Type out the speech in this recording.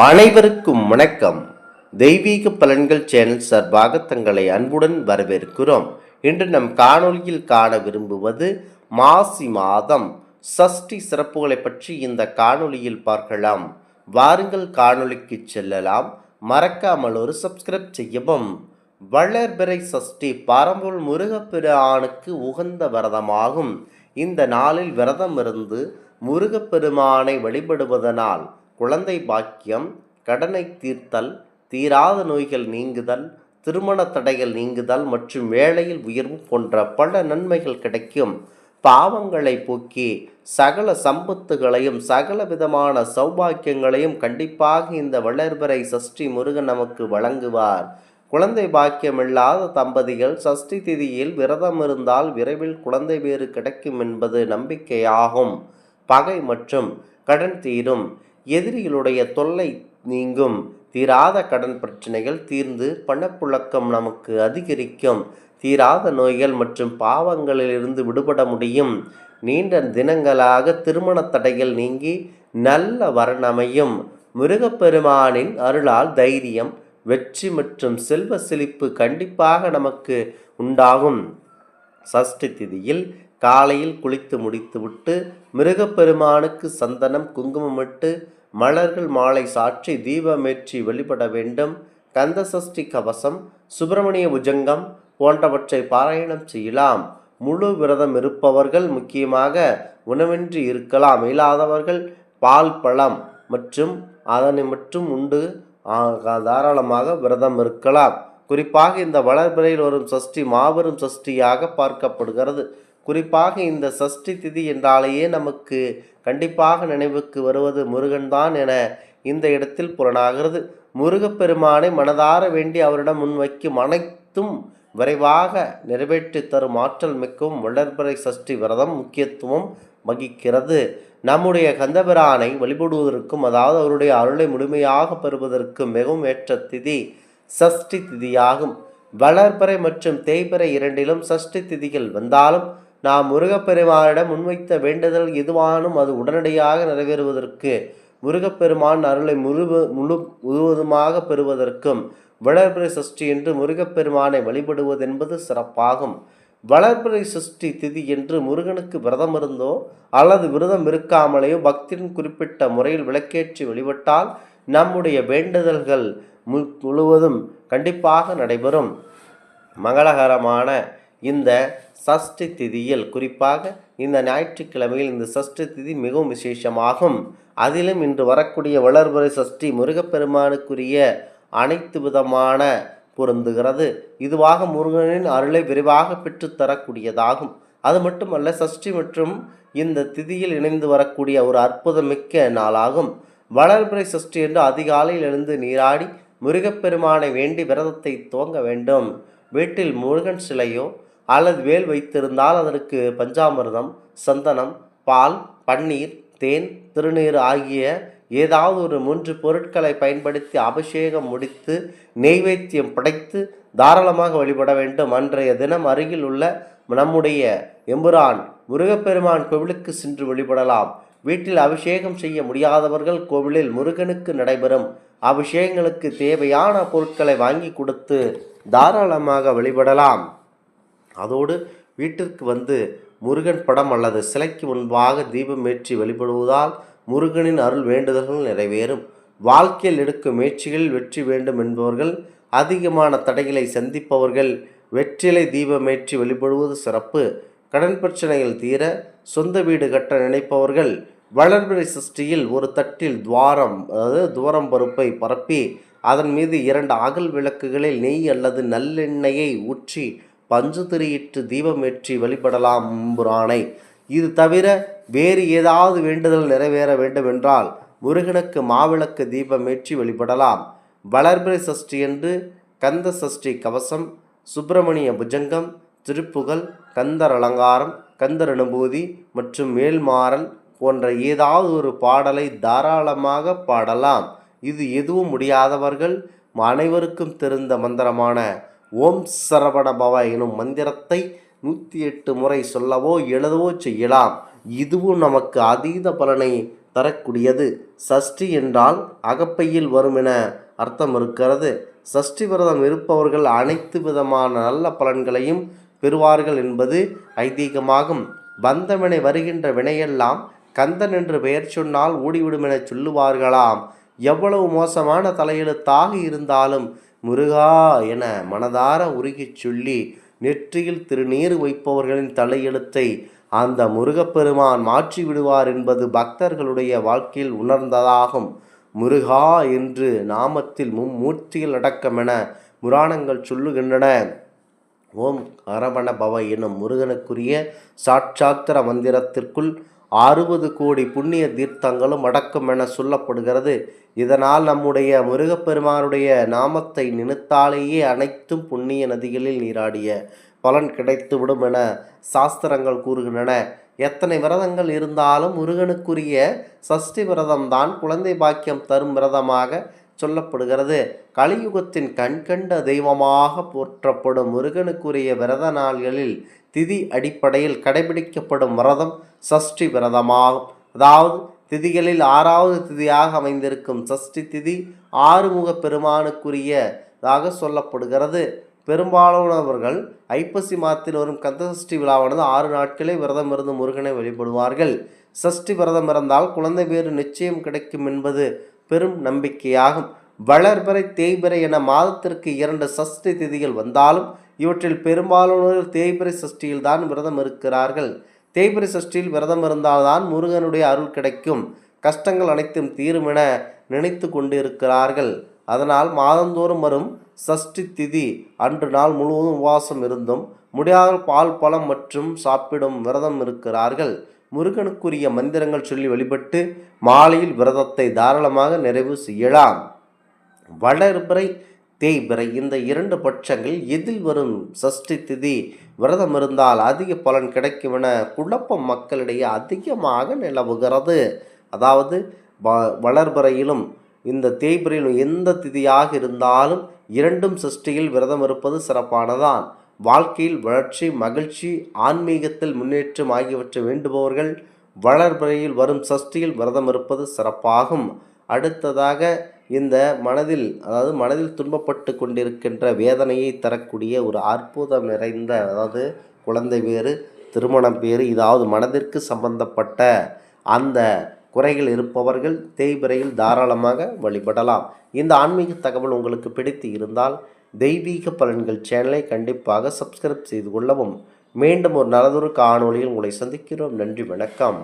அனைவருக்கும் வணக்கம். தெய்வீக பலன்கள் சேனல் சார்பாக தங்களை அன்புடன் வரவேற்கிறோம். இன்று நம் காணொளியில் காண விரும்புவது மாசி மாதம் சஷ்டி சிறப்புகளை பற்றி இந்த காணொளியில் பார்க்கலாம். வாருங்கள் காணொளிக்கு செல்லலாம். மறக்காமல் ஒரு சப்ஸ்கிரைப் செய்யவும். வளர்பிறை சஷ்டி பரம்பொருள் முருகப்பெருமானுக்கு உகந்த விரதமாகும். இந்த நாளில் விரதம் இருந்து முருகப்பெருமானை வழிபடுவதனால் குழந்தை பாக்கியம், கடனை தீர்த்தல், தீராத நோய்கள் நீங்குதல், திருமண தடைகள் நீங்குதல் மற்றும் வேலையில் உயர்வு போன்ற பல நன்மைகள் கிடைக்கும். பாவங்களை போக்கி சகல சம்பத்துகளையும் சகல விதமான சௌபாக்கியங்களையும் கண்டிப்பாக இந்த வளர்பிறை சஷ்டி முருகன் நமக்கு வழங்குவார். குழந்தை பாக்கியம் இல்லாத தம்பதிகள் சஷ்டி திதியில் விரதம் இருந்தால் விரைவில் குழந்தை பேறு கிடைக்கும் என்பது நம்பிக்கையாகும். பகை மற்றும் கடன் தீரும். எதிரிகளுடைய தொல்லை நீங்கும். தீராத கடன் பிரச்சனைகள் தீர்ந்து பணப்புழக்கம் நமக்கு அதிகரிக்கும். தீராத நோய்கள் மற்றும் பாவங்களிலிருந்து விடுபட முடியும். நீண்ட தினங்களாக திருமண தடைகள் நீங்கி நல்ல வரணமையும். முருகப்பெருமானின் அருளால் தைரியம், வெற்றி மற்றும் செல்வ செழிப்பு கண்டிப்பாக நமக்கு உண்டாகும். சஷ்டி திதியில் காலையில் குளித்து முடித்துவிட்டு மிருகப்பெருமானுக்கு சந்தனம் குங்குமமிட்டு மலர்கள் மாலை சாற்றி தீபமேற்றி வழிபட வேண்டும். கந்த சஷ்டி கவசம், சுப்பிரமணிய புஜங்கம் போன்றவற்றை பாராயணம் செய்யலாம். முழு விரதம் இருப்பவர்கள் முக்கியமாக உணவின்றி இருக்கலாம். இல்லாதவர்கள் பால், பழம் மற்றும் அதனை மட்டும் உண்டு தாராளமாக விரதம் இருக்கலாம். குறிப்பாக இந்த வளர்பிறையில் வரும் சஷ்டி மாபெரும் சஷ்டியாக பார்க்கப்படுகிறது. குறிப்பாக இந்த சஷ்டி திதி என்றாலேயே நமக்கு கண்டிப்பாக நினைவுக்கு வருவது முருகன்தான் என இந்த இடத்தில் புலனாகிறது. முருகப்பெருமானை மனதார வேண்டி அவரிடம் முன்வைக்கும் அனைத்தும் விரைவாக நிறைவேற்றி தரும் ஆற்றல் மிக்கவும் வளர்பிறை சஷ்டி விரதம் முக்கியத்துவம் வகிக்கிறது. நம்முடைய கந்தபிரானை வழிபடுவதற்கும் அதாவது அவருடைய அருளை முழுமையாக பெறுவதற்கும் மிகவும் ஏற்ற திதி சஷ்டி திதியாகும். வளர்பிறை மற்றும் தேய்பிறை இரண்டிலும் சஷ்டி திதிகள் வந்தாலும் நாம் முருகப்பெருமானிடம் முன்வைத்த வேண்டுதல் எதுவானும் அது உடனடியாக நிறைவேறுவதற்கு முருகப்பெருமான் அருளை முழுவதுமாக பெறுவதற்கும் வளர்பிறை சஷ்டி என்று முருகப்பெருமானை வழிபடுவது என்பது சிறப்பாகும். வளர்பிறை சஷ்டி திதி என்று முருகனுக்கு விரதம் இருந்தோ அல்லது விரதம் இருக்காமலேயோ பக்தியின் குறிப்பிட்ட முறையில் விளக்கேற்றி வழிபட்டால் நம்முடைய வேண்டுதல்கள் முழுவதும் கண்டிப்பாக நடைபெறும். மங்களகரமான இந்த சஷ்டி திதியில் குறிப்பாக இந்த ஞாயிற்றுக்கிழமையில் இந்த சஷ்டி திதி மிகவும் விசேஷமாகும். அதிலும் இன்று வரக்கூடிய வளர்பிறை சஷ்டி முருகப்பெருமானுக்குரிய அனைத்து விதமான பொருந்துகிறது. இதுவாக முருகனின் அருளை விரைவாக பெற்றுத்தரக்கூடியதாகும். அது மட்டுமல்ல, சஷ்டி மற்றும் இந்த திதியில் இணைந்து வரக்கூடிய ஒரு அற்புதமிக்க நாளாகும். வளர்பிறை சஷ்டி என்று அதிகாலையில் எழுந்து நீராடி முருகப்பெருமானை வேண்டி விரதத்தை துவங்க வேண்டும். வீட்டில் முருகன் சிலையோ அல்லது வேல் வைத்திருந்தால் அதற்கு பஞ்சாமிர்தம், சந்தனம், பால், பன்னீர், தேன், திருநீர் ஆகிய ஏதாவது ஒரு 3 பொருட்களை பயன்படுத்தி அபிஷேகம் முடித்து நெய்வேத்தியம் படைத்து தாராளமாக வழிபட வேண்டும். அன்றைய தினம் அருகில் உள்ள நம்முடைய எம்புரான் முருகப்பெருமான் கோவிலுக்கு சென்று வழிபடலாம். வீட்டில் அபிஷேகம் செய்ய முடியாதவர்கள் கோவிலில் முருகனுக்கு நடைபெறும் அபிஷேகங்களுக்கு தேவையான பொருட்களை வாங்கி கொடுத்து தாராளமாக வழிபடலாம். அதோடு வீட்டிற்கு வந்து முருகன் படம் அல்லது சிலைக்கு முன்பாக தீபம் ஏற்றி வழிபடுவதால் முருகனின் அருள் வேண்டுதல்கள் நிறைவேறும். வாழ்க்கையில் எடுக்கும் முயற்சிகளில் வெற்றி வேண்டும் என்பவர்கள், அதிகமான தடைகளை சந்திப்பவர்கள் வெற்றிலை தீபமேற்றி வழிபடுவது சிறப்பு. கடன் பிரச்சனைகள் தீர சொந்த வீடு கட்ட நினைப்பவர்கள் வளர்பிறை சஷ்டியில் ஒரு தட்டில் துவரம் பருப்பை பரப்பி அதன் மீது 2 அகல் விளக்குகளில் நெய் அல்லது நல்லெண்ணெயை ஊற்றி பஞ்சு திரியிட்டு தீபமேற்றி வழிபடலாம் புராணை. இது தவிர வேறு ஏதாவது வேண்டுதல் நிறைவேற வேண்டும் என்றால் முருகனுக்கு மாவிளக்கு தீபமேற்றி வழிபடலாம். வளர்பிறை சஷ்டி என்று கந்த சஷ்டி கவசம், சுப்பிரமணிய புஜங்கம், திருப்புகழ், கந்தர் அலங்காரம், கந்தர் அனுபூதி மற்றும் மேல்மாறல் போன்ற ஏதாவது ஒரு பாடலை தாராளமாக பாடலாம். இது எதுவும் முடியாதவர்கள் அனைவருக்கும் தெரிந்த மந்திரமான ஓம் சரவண பவ எனும் மந்திரத்தை 108 முறை சொல்லவோ எழுதவோ செய்யலாம். இதுவும் நமக்கு அதீத பலனை தரக்கூடியது. சஷ்டி என்றால் அகப்பையில் வரும் என அர்த்தம் இருக்கிறது. சஷ்டி விரதம் இருப்பவர்கள் அனைத்து விதமான நல்ல பலன்களையும் பெறுவார்கள் என்பது ஐதீகமாகும். பந்தமென வருகின்ற வினையெல்லாம் கந்தன் என்று பெயர் சொன்னால் ஓடிவிடும் என சொல்லுவார்களாம். எவ்வளவு மோசமான தலையெழுத்தாக இருந்தாலும் முருகா என மனதார உருகிச் சொல்லி நெற்றியில் திருநீறு வைப்பவர்களின் தலையெழுத்தை அந்த முருகப்பெருமான் மாற்றி விடுவார் என்பது பக்தர்களுடைய வாழ்க்கையில் உணர்ந்ததாகும். முருகா என்று நாமத்தில் மும்மூர்த்திகள் அடக்கமென புராணங்கள் சொல்லுகின்றன. ஓம் அரவண பவ எனும் முருகனுக்குரிய சாட்சாத்திர மந்திரத்திற்குள் 60 கோடி புண்ணிய தீர்த்தங்களும் அடக்கம் என சொல்லப்படுகிறது. இதனால் நம்முடைய முருகப்பெருமானுடைய நாமத்தை நினைத்தாலேயே அனைத்தும் புண்ணிய நதிகளில் நீராடிய பலன் கிடைத்துவிடும் என சாஸ்திரங்கள் கூறுகின்றன. எத்தனை விரதங்கள் இருந்தாலும் முருகனுக்குரிய சஷ்டி விரதம்தான் குழந்தை பாக்கியம் தரும் விரதமாக சொல்லப்படுகிறது. கலியுகத்தின் கண்கண்ட தெய்வமாக போற்றப்படும் முருகனுக்குரிய விரத நாள்களில் திதி அடிப்படையில் கடைபிடிக்கப்படும் விரதம் சஷ்டி விரதமாகும். அதாவது திதிகளில் 6வது திதியாக அமைந்திருக்கும் சஷ்டி திதி ஆறுமுக பெருமானுக்குரியதாக சொல்லப்படுகிறது. பெரும்பாலானவர்கள் ஐப்பசி மாதத்தில் வரும் கந்தசஷ்டி விழாவானது 6 நாட்களே விரதம் இருந்து முருகனை வழிபடுவார்கள். சஷ்டி விரதம் இருந்தால் குழந்தை பேறு நிச்சயம் கிடைக்கும் என்பது பெரும் நம்பிக்கையாகும். வளர்பிறை தேய்பிறை என மாதத்திற்கு 2 சஷ்டி திதிகள் வந்தாலும் இவற்றில் பெரும்பாலானோர் தேய்பிறை சஷ்டியில் தான் விரதம் இருக்கிறார்கள். தேய்பிறை சஷ்டியில் விரதம் இருந்தால்தான் முருகனுடைய அருள் கிடைக்கும், கஷ்டங்கள் அனைத்தும் தீரும் என நினைத்து கொண்டு இருக்கிறார்கள். அதனால் மாதந்தோறும் வரும் சஷ்டி திதி அன்று நாள் முழுவதும் உபவாசம் இருந்தும் முடியாத பால் பழம் மற்றும் சாப்பிடும் விரதம் இருக்கிறார்கள். முருகனுக்குரிய மந்திரங்கள் சொல்லி வழிபட்டு மாலையில் விரதத்தை தாராளமாக நிறைவு செய்யலாம். வளர்பிறை தேய்பிறை இந்த 2 பட்சங்களில் எதில் வரும் சஷ்டி திதி விரதம் இருந்தால் அதிக பலன் கிடைக்கும் என குழப்பம் மக்களிடையே அதிகமாக நிலவுகிறது. அதாவது வளர்பிறையிலும் இந்த தேய்பிறையிலும் எந்த திதியாக இருந்தாலும் 2ம் சஷ்டியில் விரதம் இருப்பது சிறப்பானதான். வாழ்க்கையில் வளர்ச்சி, மகிழ்ச்சி, ஆன்மீகத்தில் முன்னேற்றம் ஆகியவற்றை வேண்டுபவர்கள் வளர்பிறையில் வரும் சஷ்டியில் விரதம் இருப்பது சிறப்பாகும். அடுத்ததாக இந்த மனதில் துன்பப்பட்டு கொண்டிருக்கின்ற வேதனையை தரக்கூடிய ஒரு அற்புதம் நிறைந்த, அதாவது குழந்தை பேறு, திருமணம் பேறு, இதாவது மனதிற்கு சம்பந்தப்பட்ட அந்த குறைகள் இருப்பவர்கள் தேய்பிறையில் தாராளமாக வழிபடலாம். இந்த ஆன்மீக தகவல் உங்களுக்கு பிடித்து இருந்தால் தெய்வீக பலன்கள் சேனலை கண்டிப்பாக சப்ஸ்கிரைப் செய்து கொள்ளவும். மீண்டும் ஒரு நல்லதொரு காணொளியில் உங்களை சந்திக்கிறோம். நன்றி, வணக்கம்.